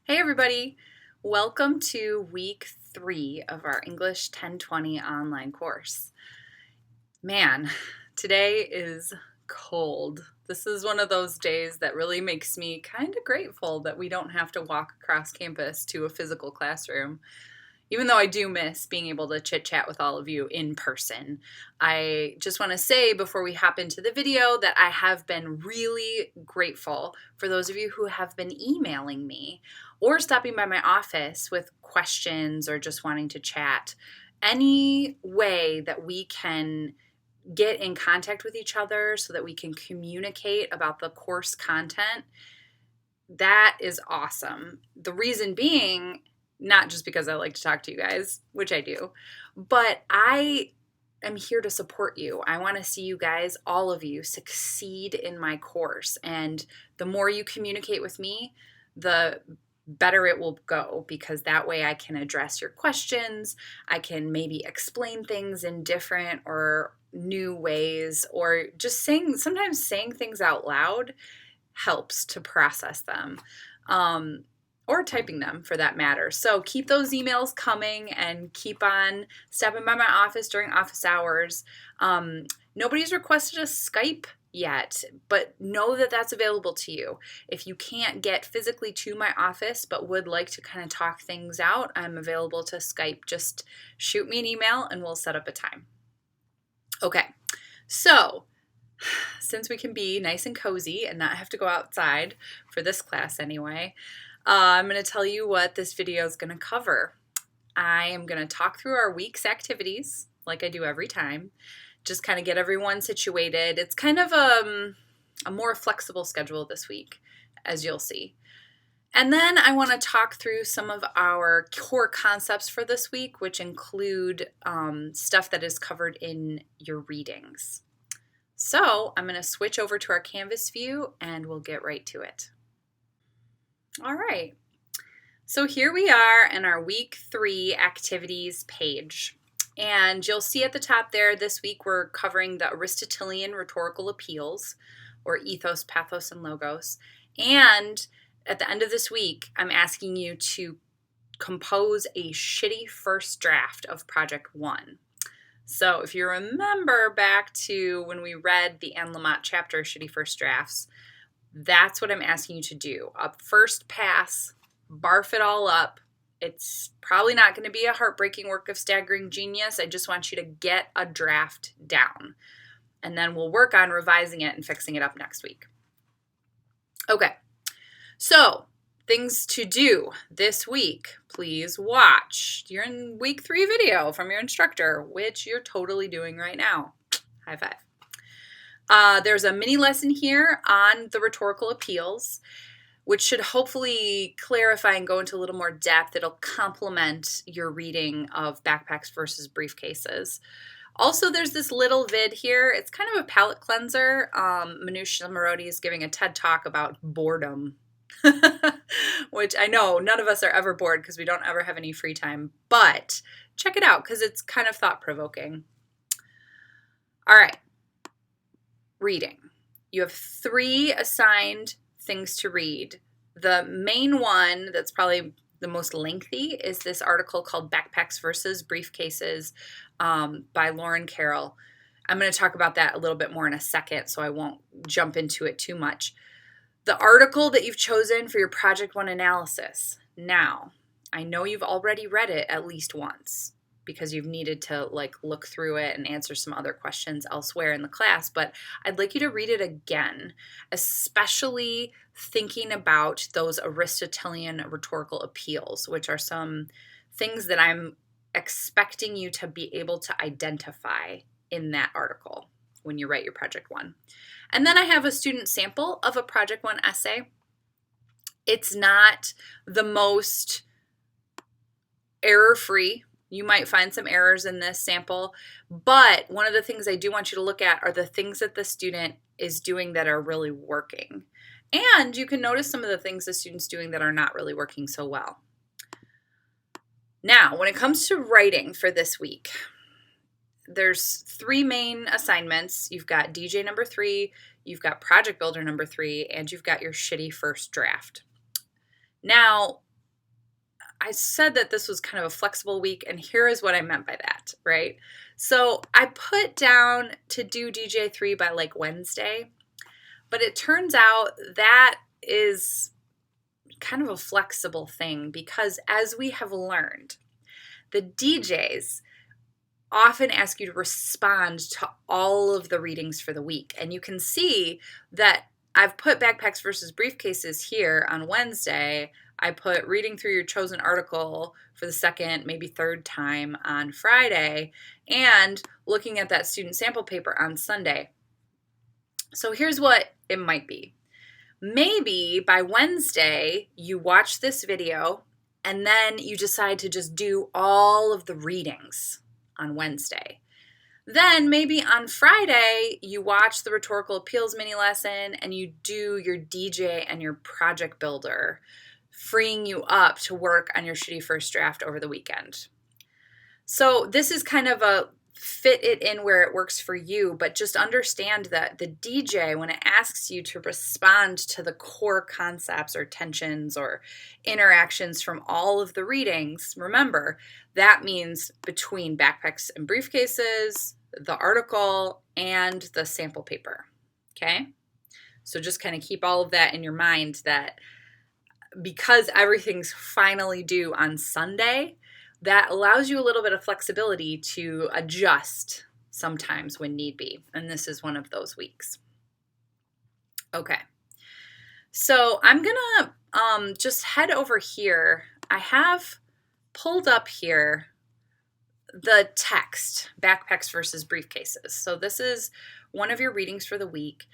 Hey everybody, welcome to week 3 of our English 1020 online course. Man, today is cold. This is one of those days that really makes me kind of grateful that we don't have to walk across campus to a physical classroom. Even though I do miss being able to chit chat with all of you in person, I just want to say before we hop into the video that I have been really grateful for those of you who have been emailing me or stopping by my office with questions or just wanting to chat. Any way that we can get in contact with each other so that we can communicate about the course content, that is awesome. The reason being, not just because I like to talk to you guys, which I do, but I am here to support you. I want to see you guys, all of you, succeed in my course. And the more you communicate with me, the better it will go, because that way I can address your questions. I can maybe explain things in different or new ways, or just sometimes saying things out loud helps to process them. Or typing them for that matter. So keep those emails coming and keep on stopping by my office during office hours. Nobody's requested a Skype yet, but know that that's available to you. If you can't get physically to my office but would like to kind of talk things out, I'm available to Skype. Just shoot me an email and we'll set up a time. Okay, so since we can be nice and cozy and not have to go outside for this class anyway, I'm going to tell you what this video is going to cover. I am going to talk through our week's activities, like I do every time, just kind of get everyone situated. It's kind of a more flexible schedule this week, as you'll see. And then I want to talk through some of our core concepts for this week, which include stuff that is covered in your readings. So I'm going to switch over to our Canvas view and we'll get right to it. All right, so here we are in our week 3 activities page. And you'll see at the top there, this week we're covering the Aristotelian rhetorical appeals, or ethos, pathos, and logos. And at the end of this week, I'm asking you to compose a shitty first draft of Project 1. So if you remember back to when we read the Anne Lamott chapter, Shitty First Drafts, that's what I'm asking you to do. A first pass, barf it all up. It's probably not going to be a heartbreaking work of staggering genius. I just want you to get a draft down. And then we'll work on revising it and fixing it up next week. Okay, so things to do this week. Please watch your week 3 video from your instructor, which you're totally doing right now. High five. There's a mini lesson here on the rhetorical appeals, which should hopefully clarify and go into a little more depth. It'll complement your reading of backpacks versus briefcases. Also, there's this little vid here. It's kind of a palate cleanser. Manoush Zomorodi is giving a TED Talk about boredom, which I know none of us are ever bored because we don't ever have any free time. But check it out because it's kind of thought-provoking. All right. Reading. You have 3 assigned things to read. The main one that's probably the most lengthy is this article called Backpacks versus Briefcases by Lauren Carroll. I'm going to talk about that a little bit more in a second, so I won't jump into it too much. The article that you've chosen for your Project 1 analysis. Now, I know you've already read it at least once, because you've needed to look through it and answer some other questions elsewhere in the class, but I'd like you to read it again, especially thinking about those Aristotelian rhetorical appeals, which are some things that I'm expecting you to be able to identify in that article when you write your Project 1. And then I have a student sample of a Project 1 essay. It's not the most error-free. You might find some errors in this sample, but one of the things I do want you to look at are the things that the student is doing that are really working. And you can notice some of the things the student's doing that are not really working so well. Now, when it comes to writing for this week, there's 3 main assignments. You've got DJ number 3, you've got Project Builder number 3, and you've got your shitty first draft. Now, I said that this was kind of a flexible week, and here is what I meant by that, right? So I put down to do DJ3 by like Wednesday, but it turns out that is kind of a flexible thing because as we have learned, the DJs often ask you to respond to all of the readings for the week. And you can see that I've put backpacks versus briefcases here on Wednesday. I put reading through your chosen article for the second, maybe third time on Friday, and looking at that student sample paper on Sunday. So here's what it might be. Maybe by Wednesday, you watch this video and then you decide to just do all of the readings on Wednesday. Then maybe on Friday, you watch the rhetorical appeals mini lesson and you do your DJ and your project builder, freeing you up to work on your shitty first draft over the weekend. So this is kind of a fit it in where it works for you, but just understand that the DJ, when it asks you to respond to the core concepts or tensions or interactions from all of the readings, remember, that means between backpacks and briefcases, the article, and the sample paper, okay? So just kind of keep all of that in your mind that because everything's finally due on Sunday, that allows you a little bit of flexibility to adjust sometimes when need be. And this is one of those weeks. Okay. So I'm going to just head over here. I have pulled up here the text, backpacks versus briefcases. So this is one of your readings for the week.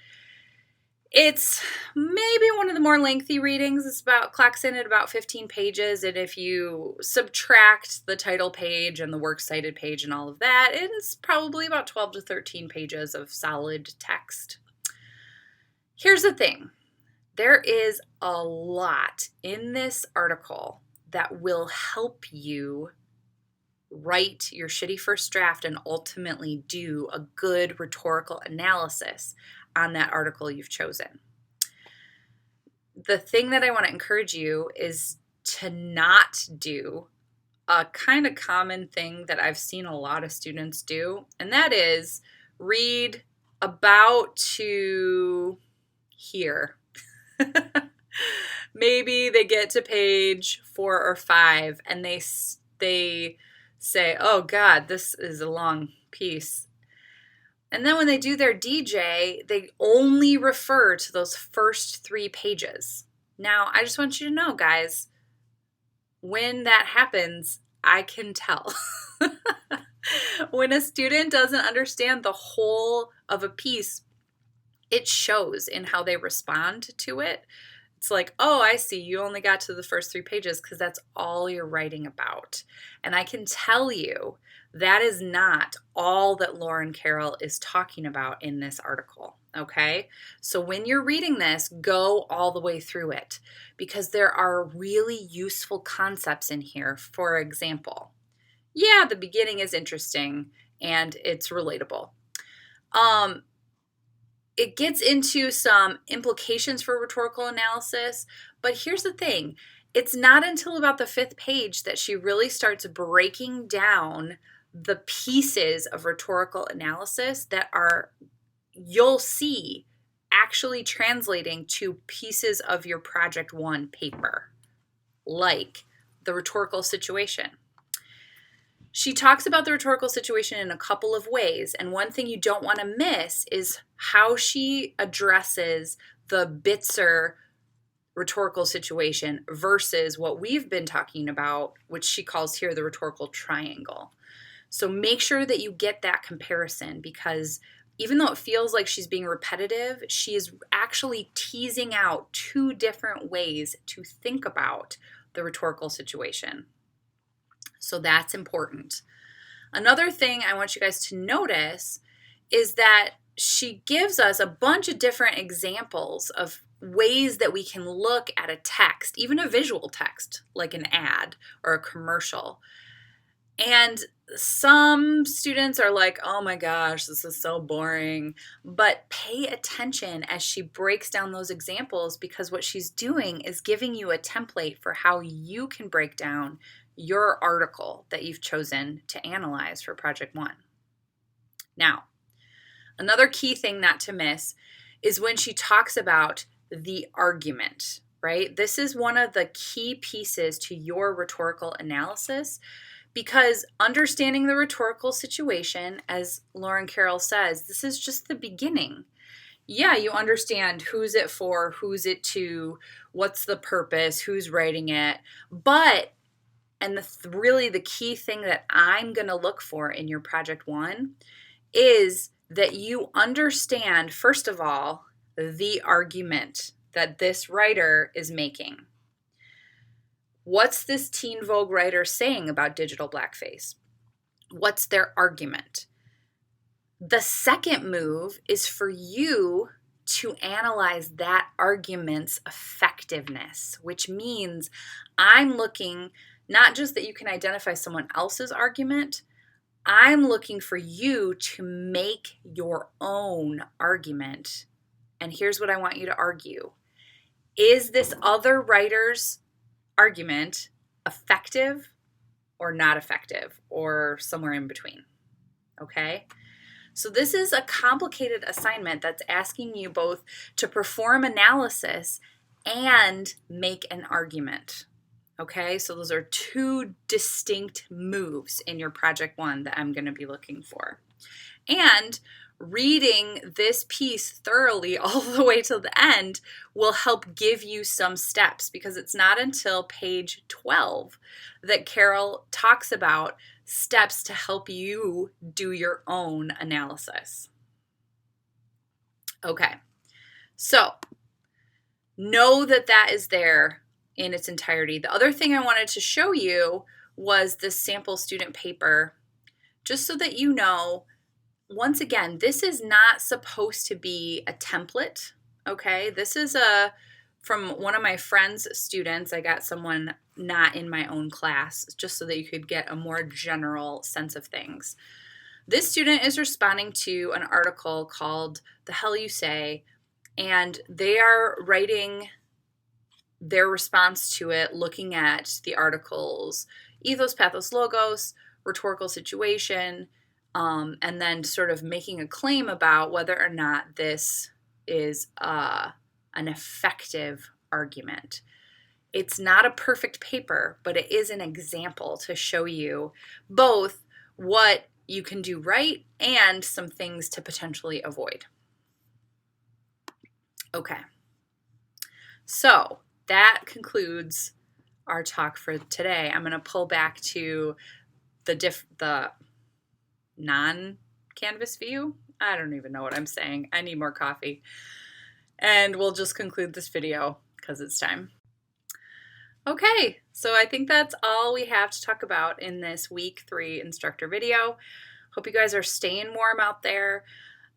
It's maybe one of the more lengthy readings. It's clocks in at about 15 pages. And if you subtract the title page and the works cited page and all of that, it's probably about 12 to 13 pages of solid text. Here's the thing. There is a lot in this article that will help you write your shitty first draft and ultimately do a good rhetorical analysis on that article you've chosen. The thing that I want to encourage you is to not do a kind of common thing that I've seen a lot of students do, and that is read about to here. Maybe they get to page 4 or 5 and they say, oh God, this is a long piece. And then when they do their DJ, they only refer to those first 3 pages. Now, I just want you to know, guys, when that happens, I can tell. When a student doesn't understand the whole of a piece, it shows in how they respond to it. It's like, oh, I see, you only got to the first 3 pages because that's all you're writing about. And I can tell you that is not all that Lauren Carroll is talking about in this article, okay? So when you're reading this, go all the way through it because there are really useful concepts in here. For example, yeah, the beginning is interesting and it's relatable. It gets into some implications for rhetorical analysis, but here's the thing. It's not until about the 5th page that she really starts breaking down the pieces of rhetorical analysis that you'll see actually translating to pieces of your Project 1 paper, like the rhetorical situation. She talks about the rhetorical situation in a couple of ways, and one thing you don't want to miss is how she addresses the Bitzer rhetorical situation versus what we've been talking about, which she calls here the rhetorical triangle. So make sure that you get that comparison because even though it feels like she's being repetitive, she is actually teasing out 2 different ways to think about the rhetorical situation. So that's important. Another thing I want you guys to notice is that she gives us a bunch of different examples of ways that we can look at a text, even a visual text, like an ad or a commercial. And some students are like, oh my gosh, this is so boring. But pay attention as she breaks down those examples, because what she's doing is giving you a template for how you can break down your article that you've chosen to analyze for Project One. Now, another key thing not to miss is when she talks about the argument, right? This is one of the key pieces to your rhetorical analysis, because understanding the rhetorical situation, as Lauren Carroll says, this is just the beginning. Yeah, you understand who's it for, who's it to, what's the purpose, who's writing it. But, and really the key thing that I'm going to look for in your Project One is that you understand, first of all, the argument that this writer is making. What's this Teen Vogue writer saying about digital blackface? What's their argument? The second move is for you to analyze that argument's effectiveness, which means I'm looking not just that you can identify someone else's argument, I'm looking for you to make your own argument. And here's what I want you to argue. Is this other writer's argument effective or not effective, or somewhere in between? Okay? So this is a complicated assignment that's asking you both to perform analysis and make an argument. Okay, so those are two distinct moves in your Project One that I'm going to be looking for. And reading this piece thoroughly all the way to the end will help give you some steps, because it's not until page 12 that Carroll talks about steps to help you do your own analysis. Okay, so know that that is there in its entirety. The other thing I wanted to show you was this sample student paper, just so that you know, once again, this is not supposed to be a template, okay? This is from one of my friend's students. I got someone not in my own class, just so that you could get a more general sense of things. This student is responding to an article called The Hell You Say, and they are writing their response to it, looking at the article's ethos, pathos, logos, rhetorical situation, and then sort of making a claim about whether or not this is an effective argument. It's not a perfect paper, but it is an example to show you both what you can do right and some things to potentially avoid. Okay, so that concludes our talk for today. I'm going to pull back to the non-canvas view. I don't even know what I'm saying. I need more coffee. And we'll just conclude this video because it's time. Okay, so I think that's all we have to talk about in this week 3 instructor video. Hope you guys are staying warm out there,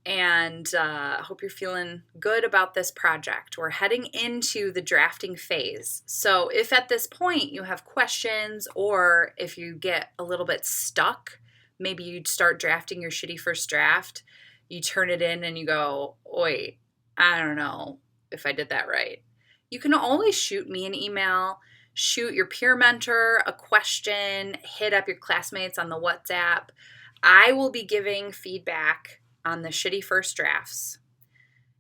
and hope you're feeling good about this project. We're heading into the drafting phase. So if at this point you have questions, or if you get a little bit stuck, maybe you'd start drafting your shitty first draft, you turn it in and you go, oi, I don't know if I did that right. You can always shoot me an email, shoot your peer mentor a question, hit up your classmates on the WhatsApp. I will be giving feedback on the shitty first drafts.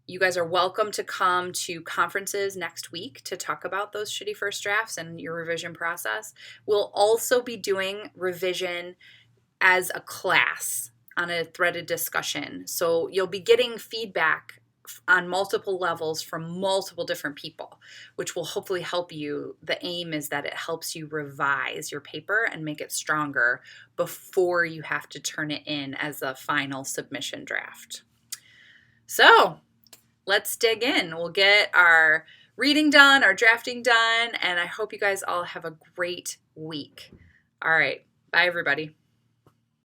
You guys are welcome to come to conferences next week to talk about those shitty first drafts and your revision process. We'll also be doing revision as a class on a threaded discussion. So you'll be getting feedback on multiple levels from multiple different people, which will hopefully help you. The aim is that it helps you revise your paper and make it stronger before you have to turn it in as a final submission draft. So let's dig in. We'll get our reading done, our drafting done, and I hope you guys all have a great week. All right. Bye, everybody.